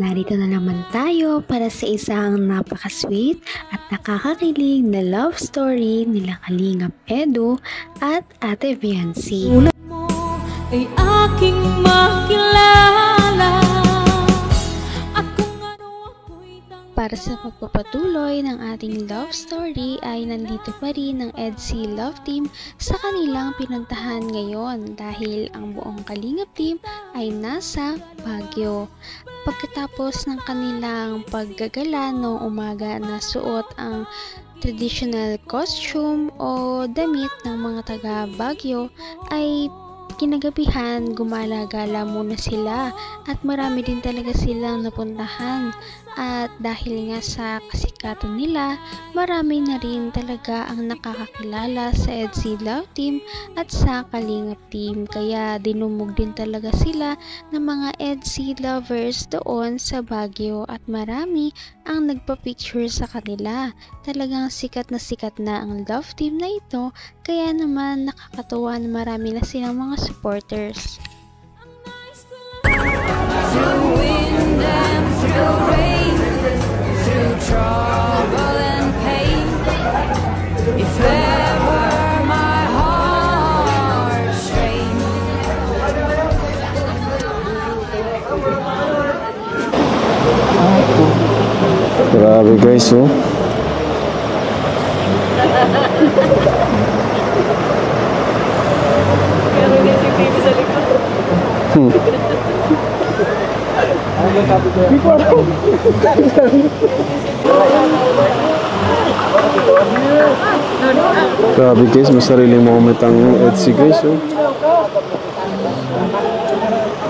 narito na naman tayo para sa isang napaka-sweet at nakakakilig na love story nila Kalingap Edu at Ate Viancy. Ulat mo ay aking makilala. Para sa pagpapatuloy ng ating love story ay nandito pa rin ang EDSI Love Team sa kanilang pinuntahan ngayon dahil ang buong Kalingap Team ay nasa Baguio. Pagkatapos ng kanilang paggagala noong umaga na suot ang traditional costume o damit ng mga taga Baguio ay kinagabihan gumala-gala muna sila at marami din talaga silang napuntahan. At dahil nga sa kasikatan nila, marami na rin talaga ang nakakakilala sa EDSI Love Team at sa Kalingap Team. Kaya dinumog din talaga sila ng mga EDSI lovers doon sa Baguio at marami ang nagpa-picture sa kanila. Talagang sikat na ang Love Team na ito, kaya naman nakakatuwa na marami na silang mga supporters. Through wind and through rain, through trouble and pain, if ever my heart strained. Grabe guys, oh. Meron din si Baby sa likod. Grabe guys, may sariling moment ang EDSI guys, oh.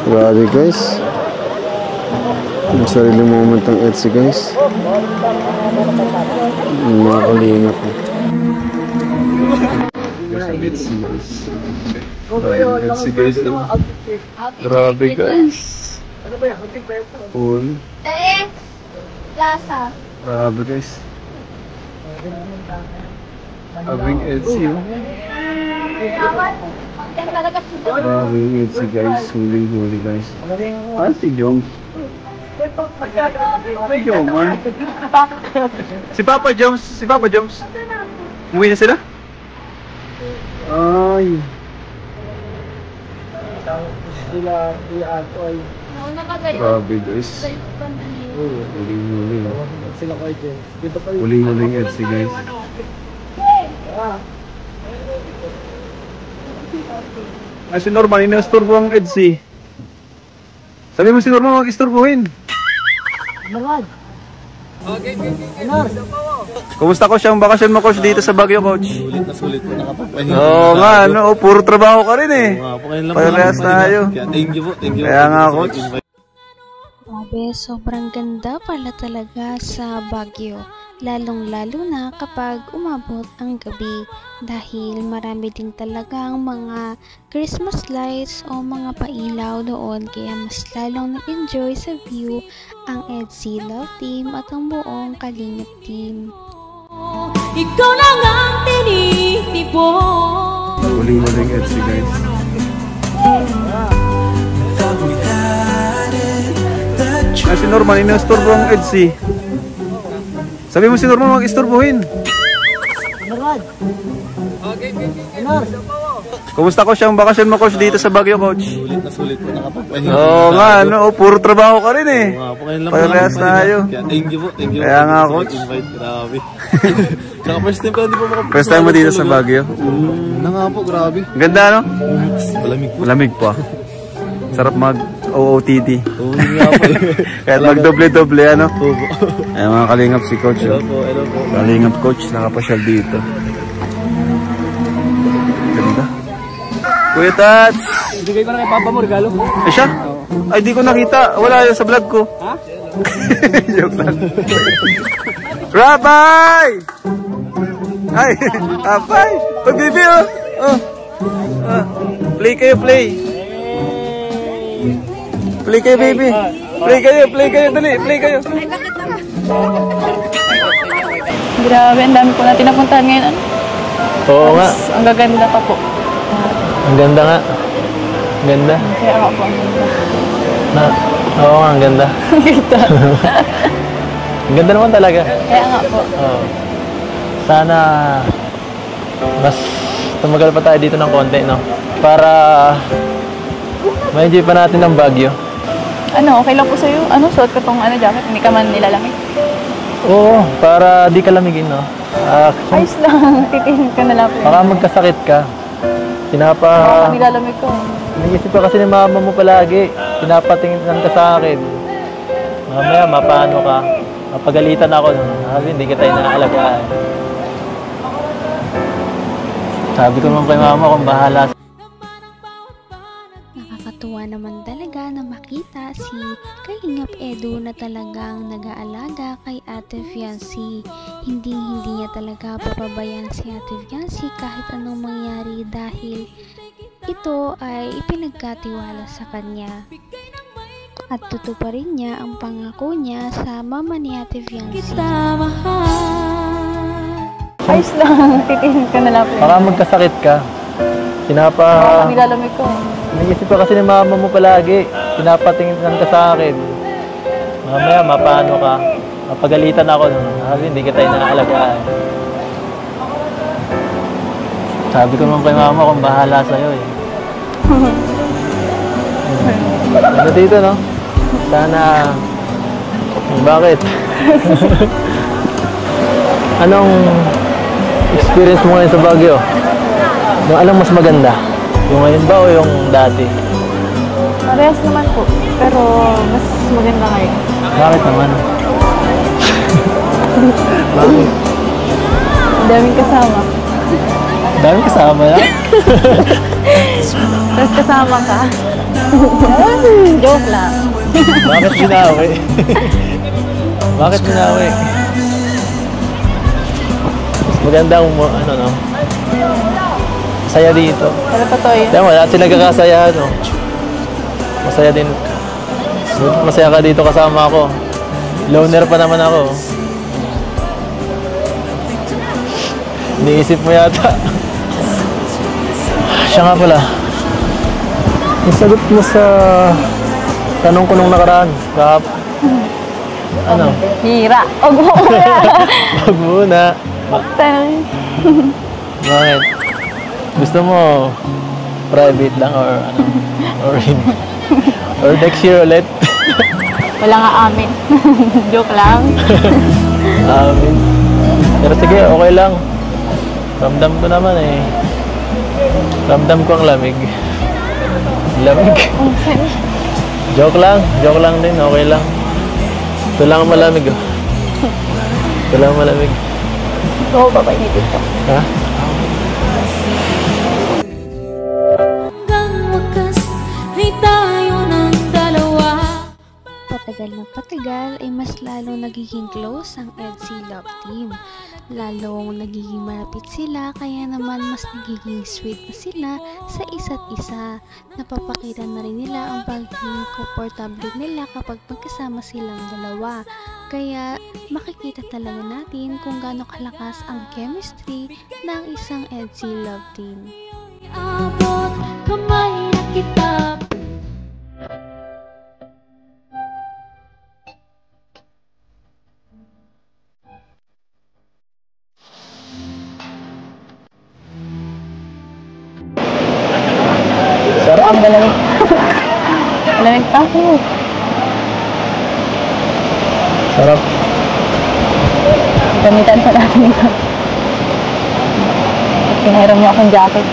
Grabe guys, may sariling moment ang EDSI guys. Mga Kalingap, oh. EDSI guys, oh. Grabe guys. Pool. Plaza. Grabe guys. Abing EDSI, oh. Abing EDSI guys. Huli guys. Ah, si Jong. May Jong, man. Si Papa Joms. Umuwi na sila? Ay. Sila, grabe guys. Huling-huling. Huling-huling EDSI guys. Ay, si Norman, inasturbo ang EDSI. Sabi mo si Norman, mag-isturbuhin. Norman. Okay. Kumusta coach ang bakasyon mo coach dito sa Baguio coach? Sulit na nakapagpahinga. Oo nga, ano, puro trabaho ka rin eh. Parehas tayo. Thank you po. Kaya nga coach. Grabe, sobrang ganda pala talaga sa Baguio. Lalong-lalo na kapag umabot ang gabi dahil marami din talagang mga Christmas lights o mga pailaw doon kaya mas lalong nag-enjoy sa view ang EDSI Love Team at ang buong Kalingap Team. Ikaw lang ang tinitipon. Huling-huling EDSI guys. Ay, si Norman, inasturbo ang EDSI. Sabi mo si Norman, mag-isturbuhin. Norman. Okay. Kumusta coach ang bakasyon mo coach dito sa Baguio coach? Sulit na nakapagpahinga. Oo nga, ano, puro trabaho ka rin eh. Parehas tayo. Thank you po. Kaya nga coach. Grabe. Saka first time ko hindi po makapagpahinga. First time mo dito sa Baguio? Na nga po, grabe. Ganda no? Malamig po. Malamig po. Sarap mag-OOTD. Oo nga po. Kahit mag-doble-doble ano? Opo. Ay mga Kalingap si coach. Hello po. Kalingap coach, nakapasyal dito. Ganda. Kuya Tats! Ibigay ko na kay Papa mo regalo. Eh siya? Ay di ko nakita. Wala yun sa vlog ko. Ha? Joke lang. Rabay! Ay! Abay! Pag-bibi oh! Play kayo, play! Play kayo, baby! Play kayo! Dali! Play kayo! Grabe, ang dami ko na tinapuntahan ngayon. Oo nga. Ang gaganda pa po. Ang ganda nga. Ganda. Kaya ako po ang ganda. Oo nga, ang ganda. Ganda. Ang ganda naman talaga. Kaya nga po. Oo. Sana mas tumagal pa tayo dito ng konti, no? Para ma-enjoy pa natin ang Baguio. Ano, okay lang po sa'yo? Ano, suot ka tong jacket? Hindi ka man nilalamig? Oo, para di ka lamigin, no? Ayos lang. Titingin ka na lang po. Baka magkasakit ka. Baka nilalamig ko. Nag-isip ka kasi ni mama mo palagi. Pinapatingin ka sa akin. Mamaya, mapano ka. Mapagalitan ako nun. Sabi, hindi kita inaalagaan. Sabi ko naman kay mama kung bahala. Nakakatuwa naman talaga na makita si Kalingap Edu na talagang nag-aalaga kay Ate Fiancy. Hindi niya talaga papabayaan si Ate Fiancy kahit anong mangyari dahil ito ay ipinagkatiwala sa kanya. At tutuparin niya ang pangako niya sa mama ni Ate Fiancy. Kita mahal. Ayos lang. Titingin ka na lang po. Baka magkasakit ka. Baka nilalamig ko. Nag-isip ka kasi ni mama mo palagi. Pinapatingin ka sa akin. Mamaya, mapano ka. Mapagalitan ako nun. Sabi, hindi kita inaalagaan. Sabi ko naman kay mama kung bahala sa'yo eh. Ano dito, no? Sana... Bakit? Anong experience mo ngayon sa Baguio? Yung alam mas maganda? Yung ngayon ba o yung dati? Parehas naman po. Pero mas maganda ngayon. Bakit naman? Bakit? Ang daming kasama. Daming kasama na? Tapos kasama ka. Joke lang. Bakit binawi? Bakit binawi? Mas maganda kung ano, no? Masaya dito. Pero totoo yun. Kaya wala sila kakasaya, no? Masaya din. Masaya ka dito kasama ako. Loner pa naman ako. Iniisip mo yata. Siya nga pala. Nasagot mo sa tanong ko nung nakaraan. Ano? Hira. Huwag mo muna. Wag muna. Tanong. Bakit? Gusto mo private lang or ano? Or next year ulit? Wala nga amin. Joke lang. Amin. Pero sige, okay lang. Ramdam ko naman eh. Ramdam ko ang lamig. Lamig. Joke lang din, okay lang. Ito lang ang malamig oh. Ito lang ang malamig. Oo, papainitin ko. Ha? Hanggang wakas ay tayo ng dalawa. Patagal na patagal ay mas lalong nagiging close ang EDSI Love Team. Lalong nagiging malapit sila kaya naman mas nagiging sweet na sila sa isa't isa. Napapakita na rin nila ang pagiging komportable nila kapag magkasama silang dalawa. Kaya makikita talaga natin kung gaano kalakas ang chemistry ng isang EDSI Love Team. Abot kamay na kita. Sarap. Ang malamig. Malamig pa ako. Sarap. Gamitan pa natin ito. Pinahiram niyo akong jacket.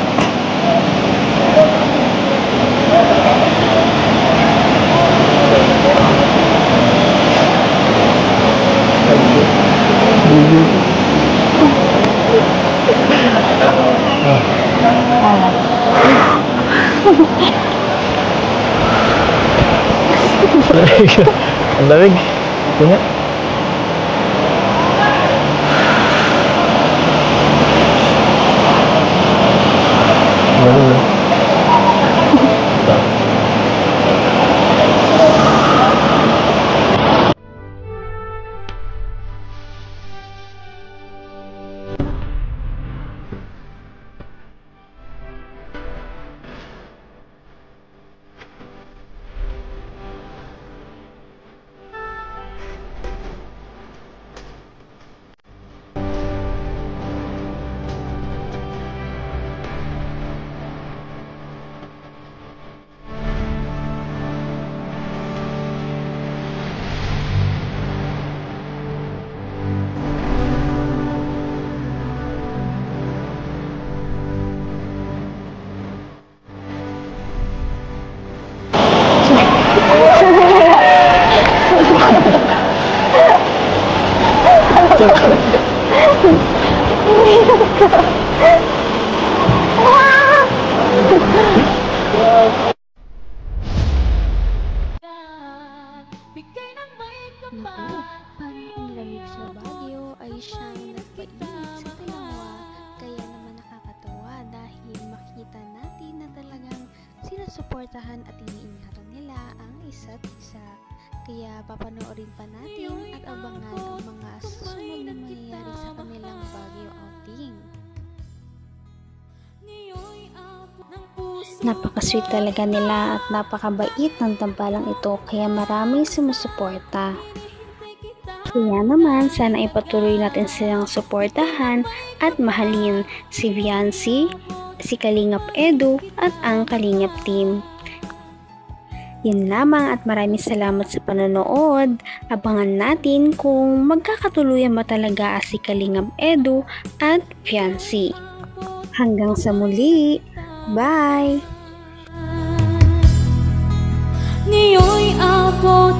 Ang lamig. Ito nga. Lamig na. Bigay ng may Naku, kapal. parang ang lamig sa Baguio ay siyang nagpainit sa dalawa. Kaya naman nakakatawa dahil makita natin na talagang sinusuportahan at iniingatan nila ang isa't isa. Kaya papanoorin pa natin at abangan ang mga susunod na mangyayari sa kanilang Baguio outing. Ngayon'y abot ng puso. Napaka-sweet talaga nila at napakabait ng tambalang ito kaya maraming sumusuporta. Kaya naman sana ipatuloy natin silang suportahan at mahalin si Viancy, si Kalingap Edu at ang Kalingap Team. Yun lamang at maraming salamat sa panonood. Abangan natin kung magkakatuluyan ba talaga si Kalingap Edu at Viancy. Hanggang sa muli. Bye! Ngayon'y abot